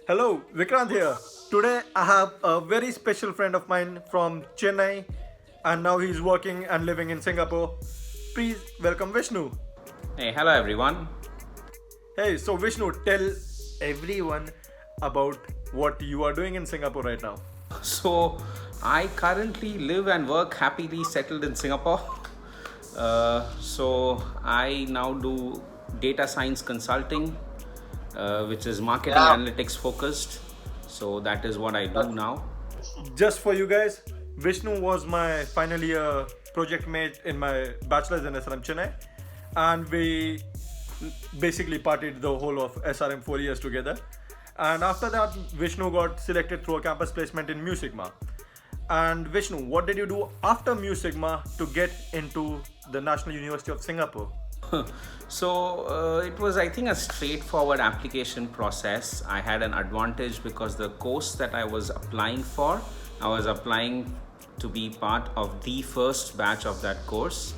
Hello, Vikrant here. Today I have a very special friend of mine from Chennai and now he's working and living in Singapore. Please welcome Vishnu. Hey, hello everyone. Hey, so Vishnu, tell everyone about what you are doing in Singapore right now. So, I currently live and work happily settled in Singapore. I now do data science consulting, which is marketing analytics focused. So, that is what I do now. Just for you guys, Vishnu was my final year project mate in my bachelor's in SRM Chennai, and we basically partied the whole of SRM 4 years together. And after that, Vishnu got selected through a campus placement in Mu Sigma. And Vishnu, what did you do after Mu Sigma to get into the National University of Singapore? It was, I think, a straightforward application process. I had an advantage because the course that I was applying for, I was applying to be part of the first batch of that course.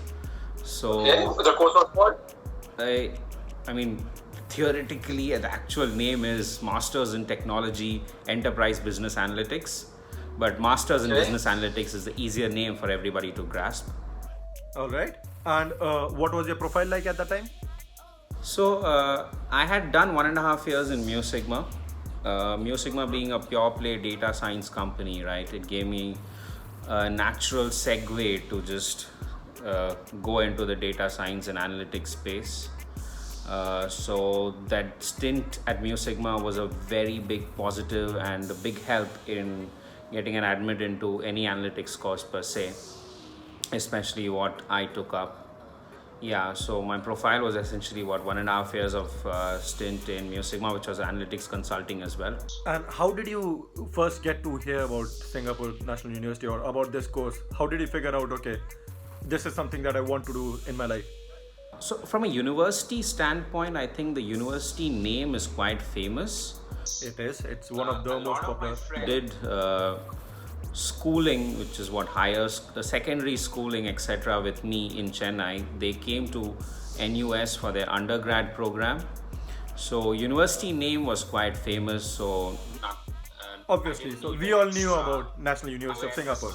So, the course was what? I mean, theoretically, the actual name is Masters in Technology Enterprise Business Analytics. But Masters in Business Analytics is the easier name for everybody to grasp. All right. And what was your profile like at that time? So, I had done 1.5 years in Mu Sigma. Mu Sigma being a pure play data science company, right? It gave me a natural segue to just go into the data science and analytics space. So that stint at Mu Sigma was a very big positive and a big help in getting an admit into any analytics course per se, especially what I took up. Yeah, so my profile was essentially 1.5 years of stint in Mu Sigma, which was analytics consulting as well. And how did you first get to hear about Singapore National University or about this course? How did you figure out, okay, this is something that I want to do in my life? So from a university standpoint, I think the university name is quite famous. It is. It's one of the most popular. Did schooling, which is what hires the secondary schooling, etc. with me in Chennai. They came to NUS for their undergrad program. So university name was quite famous. So Obviously, so we all knew about National University of Singapore.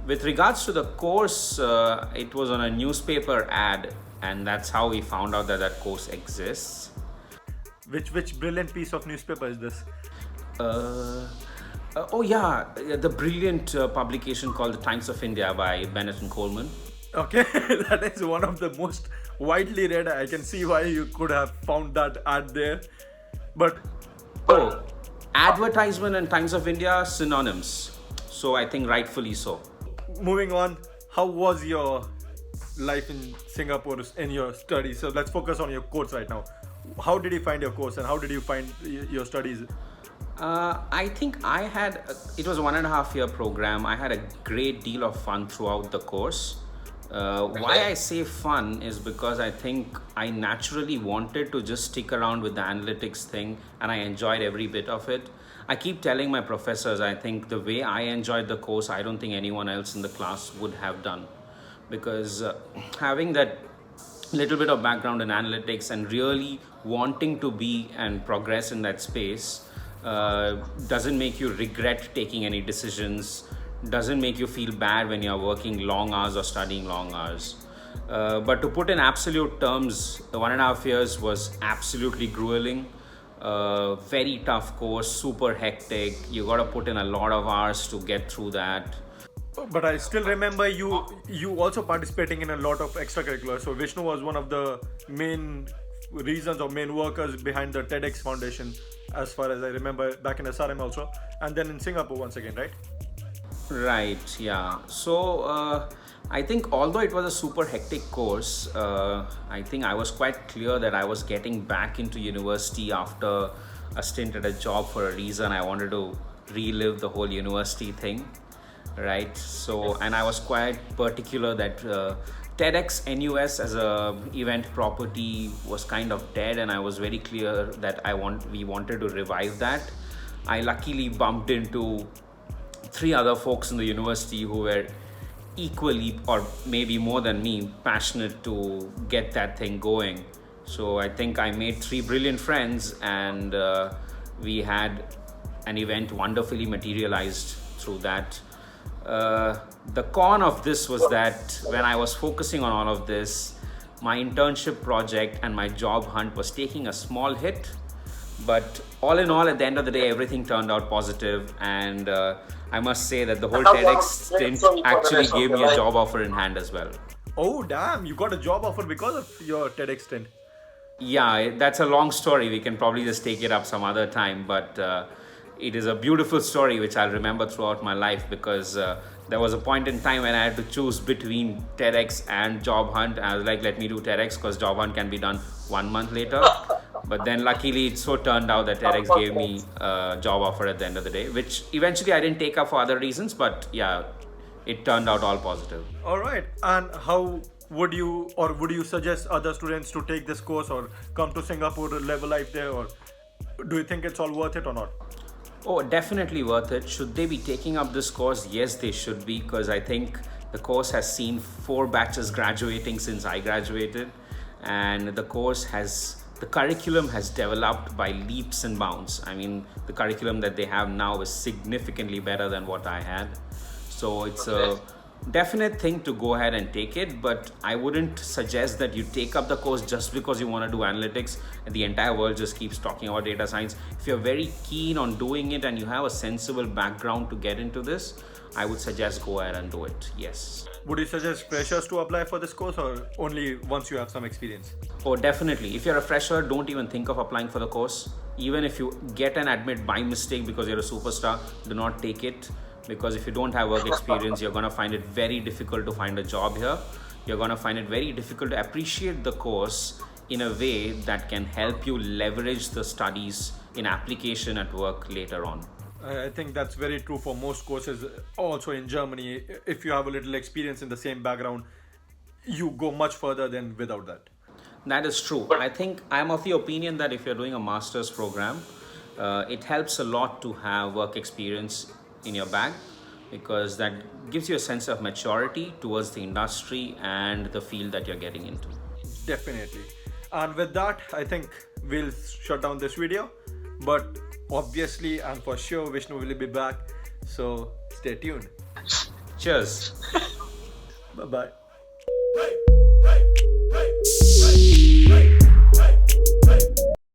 with regards to the course, it was on a newspaper ad, and that's how we found out that that course exists. Which brilliant piece of newspaper is this? The brilliant publication called The Times of India by Bennett and Coleman. Okay, that is one of the most widely read. I can see why you could have found that ad there. But Advertisement and Times of India synonyms. So I think rightfully so. moving on, how was your life in Singapore in your studies? So let's focus on your course right now. How did you find your course and how did you find your studies? I think it was a 1.5 year program. I had a great deal of fun throughout the course. Why I say fun is because I think I naturally wanted to just stick around with the analytics thing and I enjoyed every bit of it. I keep telling my professors, I think the way I enjoyed the course, I don't think anyone else in the class would have done. Because having that little bit of background in analytics and really wanting to be and progress in that space doesn't make you regret taking any decisions, doesn't make you feel bad when you're working long hours or studying long hours. But to put in absolute terms, the 1.5 years was absolutely grueling. Very tough course, super hectic. You got to put in a lot of hours to get through that. But I still remember you also participating in a lot of extracurricular. So Vishnu was one of the main reasons or main workers behind the TEDx Foundation, as far as I remember, back in SRM also, and then in Singapore once again, right? Right, yeah. So I think although it was a super hectic course, I think I was quite clear that I was getting back into university after a stint at a job for a reason. I wanted to relive the whole university thing, right? So, and I was quite particular that TEDx NUS as a event property was kind of dead, and I was very clear that we wanted to revive that. I luckily bumped into 3 other folks in the university who were equally or maybe more than me passionate to get that thing going. So I think I made 3 brilliant friends, and We had an event wonderfully materialized through that. The con of this was that when I was focusing on all of this, my internship project and my job hunt was taking a small hit. But all in all, at the end of the day, everything turned out positive, and I must say that the whole TEDx stint actually gave me a job offer in hand as well. Oh damn, you got a job offer because of your TEDx stint. Yeah, that's a long story. We can probably just take it up some other time, but it is a beautiful story which I'll remember throughout my life, because there was a point in time when I had to choose between TEDx and job hunt. I was like, let me do TEDx because job hunt can be done 1 month later. But then luckily it so turned out that TEDx gave me a job offer at the end of the day, which eventually I didn't take up for other reasons, but yeah, it turned out all positive. All right. And how would you suggest other students to take this course or come to Singapore to live a life there, or do you think it's all worth it or not? Oh, definitely worth it. Should they be taking up this course? Yes, they should be, because I think the course has seen 4 batches graduating since I graduated, and the curriculum has developed by leaps and bounds. I mean, the curriculum that they have now is significantly better than what I had. So it's a definite thing to go ahead and take it, but I wouldn't suggest that you take up the course just because you want to do analytics and the entire world just keeps talking about data science. If you're very keen on doing it and you have a sensible background to get into this, I would suggest go ahead and do it. Yes. Would you suggest freshers to apply for this course, or only once you have some experience? Oh, definitely. If you're a fresher, don't even think of applying for the course. Even if you get an admit by mistake because you're a superstar, do not take it. Because if you don't have work experience, you're going to find it very difficult to find a job here. You're going to find it very difficult to appreciate the course in a way that can help you leverage the studies in application at work later on. I think that's very true for most courses. Also in Germany, if you have a little experience in the same background, you go much further than without that. That is true. I think I'm of the opinion that if you're doing a master's program, it helps a lot to have work experience in your bag, because that gives you a sense of maturity towards the industry and the field that you're getting into. Definitely. And with that, I think we'll shut down this video. But obviously and for sure, Vishnu will be back. So stay tuned. Cheers. Bye-bye.